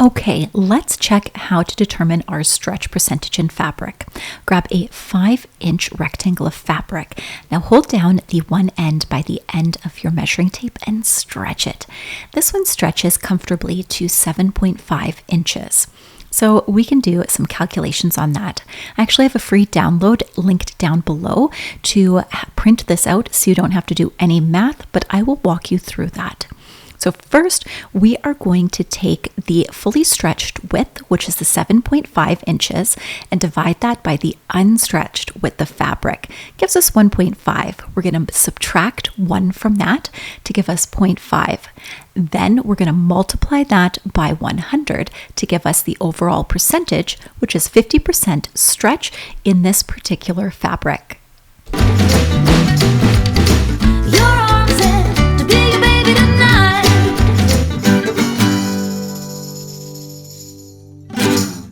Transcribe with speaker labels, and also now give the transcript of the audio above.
Speaker 1: Okay, let's check how to determine our stretch percentage in fabric. Grab a 5-inch rectangle of fabric. Now hold down the one end by the end of your measuring tape and stretch it. This one stretches comfortably to 7.5 inches. So we can do some calculations on that. I actually have a free download linked down below to print this out so you don't have to do any math, but I will walk you through that. So first, we are going to take the fully stretched width, which is the 7.5 inches, and divide that by the unstretched width of fabric. Gives us 1.5. We're going to subtract 1 from that to give us 0.5. Then we're going to multiply that by 100 to give us the overall percentage, which is 50% stretch in this particular fabric.